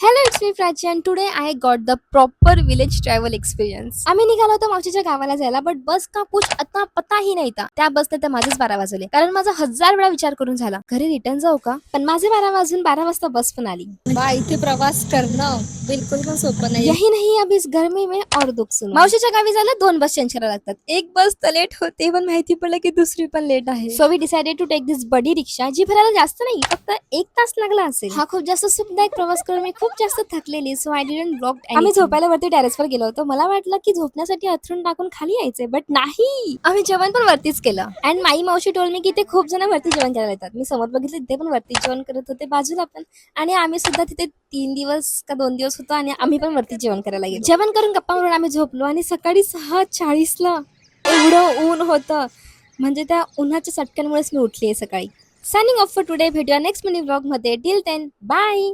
Hello, it's me Prachi and today I got the proper village travel experience. आम्ही निघालो होतो मावशीच्या गावाला जायला, बट बस का कुछ आता पता ही नाही था. त्या बसने तर माझेच 12 वाजवले, कारण माझा 1000 वेळा विचार करून झाला घरी रिटर्न जाऊ का, पण माझे 12 वाजून 12 वाजता बस पण आली. बा इथे प्रवास करणं बिलकुल पण सोपं नाही. यही नहीं अब इस गर्मी में और दुख सुनो. मावशीच्या गावी जायला 2 बस चेंज करायला लागतात. एक बस तर लेट होते, पण माहिती पडलं की दुसरी पण लेट आहे. So we decided to take this बडी रिक्षा, जी भरायला जास्त नाही, फक्त 1 तास लागला असेल. हा खूप जास्त सुखदायक प्रवास करून मी खूप जास्त थकलेली, सो आय डिडंट ब्लॉग. आम्ही झोपायला वरती टेरेसवर गेलो होतो. मला वाटलं की झोपण्यासाठी अथरून टाकून खाली यायचंय, बट नाही, आम्ही जेवण पण वरतीच केलं. अँड माई मावशी टोल मी की ते खूप जण वरती जेवण करायला येतात. मी समोर बघितलं, तिथे पण वरती जेवण करत होते, बाजूला पण. आणि आम्ही सुद्धा तिथे 3 दिवस का 2 दिवस होतो आणि आम्ही पण वरती जेवण करायला गेलो. जेवण करून गप्पा मारून आम्ही झोपलो आणि सकाळी 6:40ला एवढं ऊन होतं, म्हणजे त्या उन्हाच्या चटक्यांमुळेच मी उठली आहे सकाळी. Signing off for today. भेटूया नेक्स्ट मिनी व्लॉग मध्ये. Till then bye.